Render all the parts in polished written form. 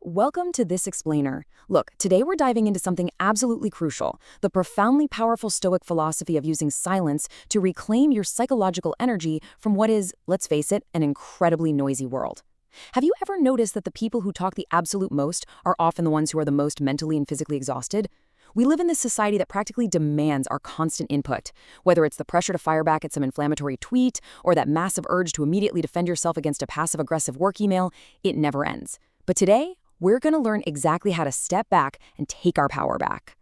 Welcome to This Explainer. Look, today we're diving into something absolutely crucial, the profoundly powerful Stoic philosophy of using silence to reclaim your psychological energy from what is, let's face it, an incredibly noisy world. Have you ever noticed that the people who talk the absolute most are often the ones who are the most mentally and physically exhausted? We live in this society that practically demands our constant input, whether it's the pressure to fire back at some inflammatory tweet or that massive urge to immediately defend yourself against a passive-aggressive work email. It never ends. But today, we're going to learn exactly how to step back and take our power back.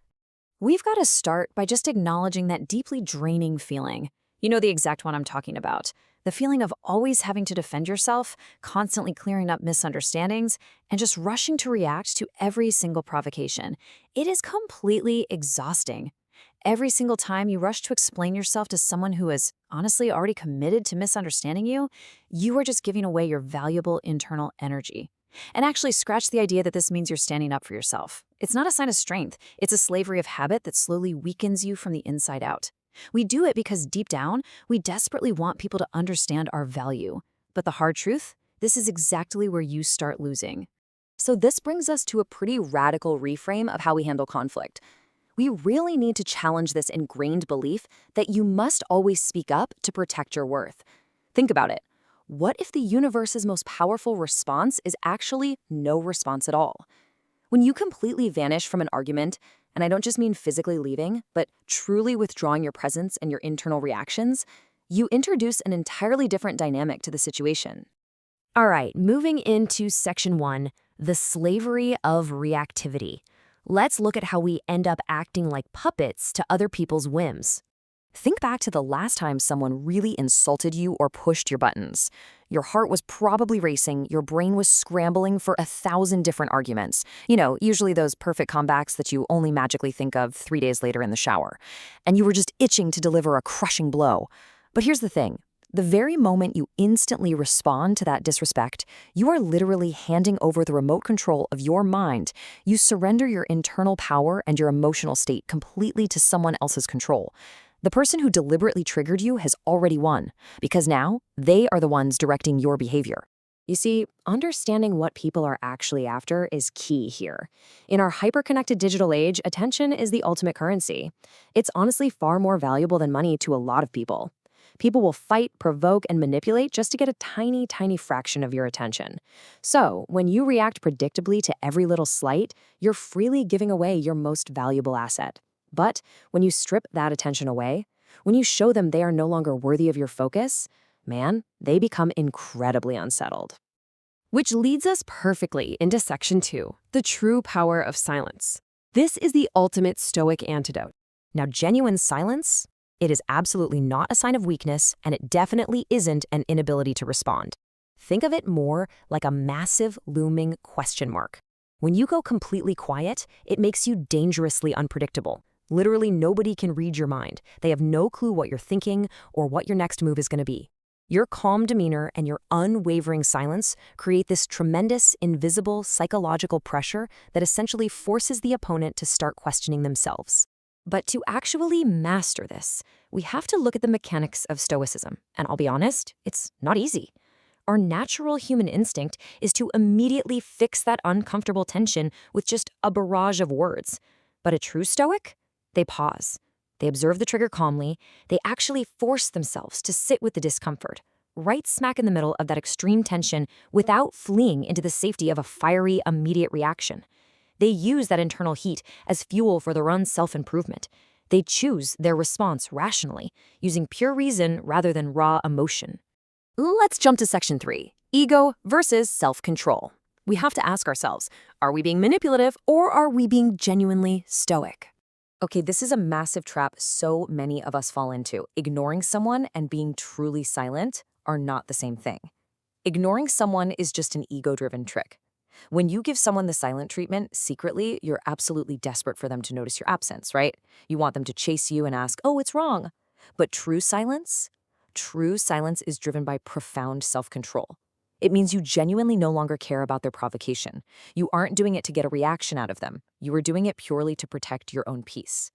We've got to start by just acknowledging that deeply draining feeling. You know the exact one I'm talking about. The feeling of always having to defend yourself, constantly clearing up misunderstandings, and just rushing to react to every single provocation. It is completely exhausting. Every single time you rush to explain yourself to someone who is honestly already committed to misunderstanding you, you are just giving away your valuable internal energy. And actually scratch the idea that this means you're standing up for yourself. It's not a sign of strength. It's a slavery of habit that slowly weakens you from the inside out. We do it because deep down, we desperately want people to understand our value. But the hard truth? This is exactly where you start losing. So this brings us to a pretty radical reframe of how we handle conflict. We really need to challenge this ingrained belief that you must always speak up to protect your worth. Think about it. What if the universe's most powerful response is actually no response at all? When you completely vanish from an argument, and I don't just mean physically leaving, but truly withdrawing your presence and your internal reactions, you introduce an entirely different dynamic to the situation. All right, moving into section 1, the slavery of reactivity. Let's look at how we end up acting like puppets to other people's whims. Think back to the last time someone really insulted you or pushed your buttons. Your heart was probably racing, your brain was scrambling for 1,000 different arguments. You know, usually those perfect comebacks that you only magically think of 3 days later in the shower. And you were just itching to deliver a crushing blow. But here's the thing. The very moment you instantly respond to that disrespect, you are literally handing over the remote control of your mind. You surrender your internal power and your emotional state completely to someone else's control. The person who deliberately triggered you has already won, because now they are the ones directing your behavior. You see, understanding what people are actually after is key here. In our hyper-connected digital age, attention is the ultimate currency. It's honestly far more valuable than money to a lot of people. People will fight, provoke, and manipulate just to get a tiny, tiny fraction of your attention. So, when you react predictably to every little slight, you're freely giving away your most valuable asset. But when you strip that attention away, when you show them they are no longer worthy of your focus, man, they become incredibly unsettled. Which leads us perfectly into section 2, the true power of silence. This is the ultimate Stoic antidote. Now, genuine silence, it is absolutely not a sign of weakness, and it definitely isn't an inability to respond. Think of it more like a massive looming question mark. When you go completely quiet, it makes you dangerously unpredictable. Literally nobody can read your mind. They have no clue what you're thinking or what your next move is going to be. Your calm demeanor and your unwavering silence create this tremendous, invisible psychological pressure that essentially forces the opponent to start questioning themselves. But to actually master this, we have to look at the mechanics of Stoicism. And I'll be honest, it's not easy. Our natural human instinct is to immediately fix that uncomfortable tension with just a barrage of words. But a true Stoic? They pause. They observe the trigger calmly. They actually force themselves to sit with the discomfort, right smack in the middle of that extreme tension without fleeing into the safety of a fiery, immediate reaction. They use that internal heat as fuel for their own self-improvement. They choose their response rationally, using pure reason rather than raw emotion. Let's jump to section 3, ego versus self-control. We have to ask ourselves, are we being manipulative or are we being genuinely stoic? Okay, this is a massive trap so many of us fall into. Ignoring someone and being truly silent are not the same thing. Ignoring someone is just an ego-driven trick. When you give someone the silent treatment, secretly, you're absolutely desperate for them to notice your absence, right? You want them to chase you and ask, oh, it's wrong. But true silence is driven by profound self-control. It means you genuinely no longer care about their provocation. You aren't doing it to get a reaction out of them. You are doing it purely to protect your own peace.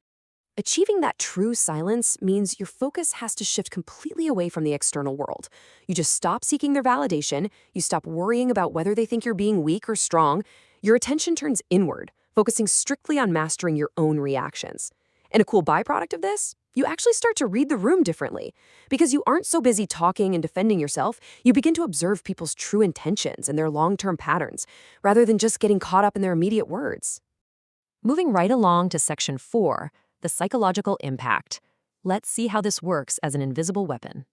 Achieving that true silence means your focus has to shift completely away from the external world. You just stop seeking their validation, you stop worrying about whether they think you're being weak or strong, Your attention turns inward, focusing strictly on mastering your own reactions. And a cool byproduct of this? You actually start to read the room differently. Because you aren't so busy talking and defending yourself, you begin to observe people's true intentions and their long-term patterns, rather than just getting caught up in their immediate words. Moving right along to Section 4, the psychological impact. Let's see how this works as an invisible weapon.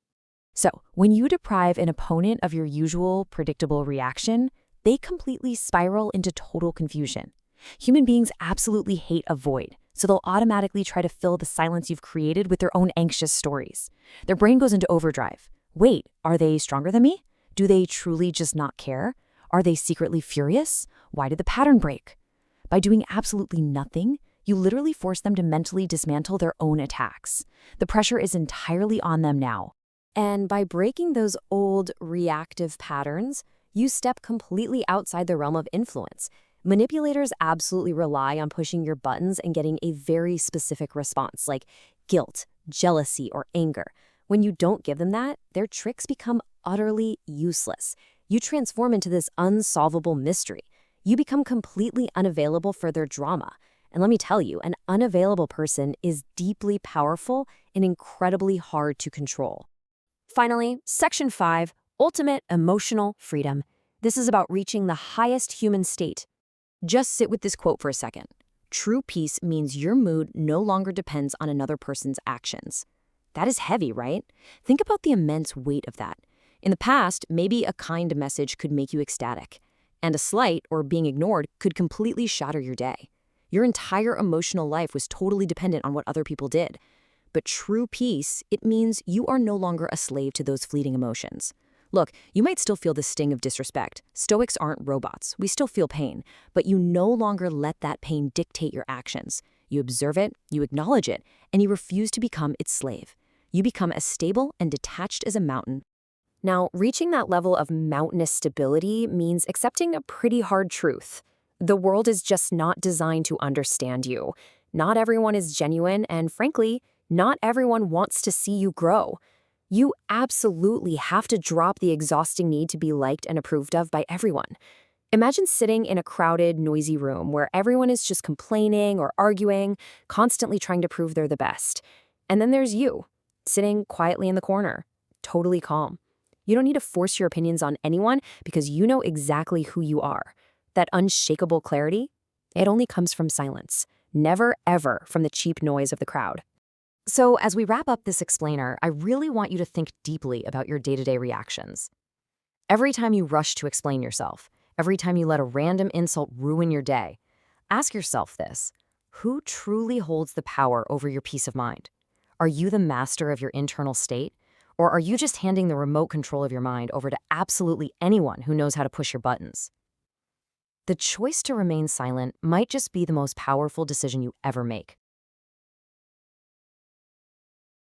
So, when you deprive an opponent of your usual, predictable reaction, they completely spiral into total confusion. Human beings absolutely hate a void, so they'll automatically try to fill the silence you've created with their own anxious stories. Their brain goes into overdrive. Wait, are they stronger than me? Do they truly just not care? Are they secretly furious? Why did the pattern break? By doing absolutely nothing, you literally force them to mentally dismantle their own attacks. The pressure is entirely on them now. And by breaking those old, reactive patterns, you step completely outside the realm of influence. Manipulators absolutely rely on pushing your buttons and getting a very specific response, like guilt, jealousy, or anger. When you don't give them that, their tricks become utterly useless. You transform into this unsolvable mystery. You become completely unavailable for their drama. And let me tell you, an unavailable person is deeply powerful and incredibly hard to control. Finally, Section 5, Ultimate Emotional Freedom. This is about reaching the highest human state. Just sit with this quote for a second. True peace means your mood no longer depends on another person's actions. That is heavy, right? Think about the immense weight of that. In the past, maybe a kind message could make you ecstatic, and a slight or being ignored could completely shatter your day. Your entire emotional life was totally dependent on what other people did. But true peace, it means you are no longer a slave to those fleeting emotions. Look, you might still feel the sting of disrespect. Stoics aren't robots. We still feel pain, but you no longer let that pain dictate your actions. You observe it, you acknowledge it, and you refuse to become its slave. You become as stable and detached as a mountain. Now, reaching that level of mountainous stability means accepting a pretty hard truth. The world is just not designed to understand you. Not everyone is genuine, and frankly, not everyone wants to see you grow. You absolutely have to drop the exhausting need to be liked and approved of by everyone. Imagine sitting in a crowded, noisy room where everyone is just complaining or arguing, constantly trying to prove they're the best. And then there's you, sitting quietly in the corner, totally calm. You don't need to force your opinions on anyone because you know exactly who you are. That unshakable clarity, it only comes from silence, never ever from the cheap noise of the crowd. So as we wrap up this explainer, I really want you to think deeply about your day-to-day reactions. Every time you rush to explain yourself, every time you let a random insult ruin your day, ask yourself this: who truly holds the power over your peace of mind? Are you the master of your internal state? Or are you just handing the remote control of your mind over to absolutely anyone who knows how to push your buttons? The choice to remain silent might just be the most powerful decision you ever make.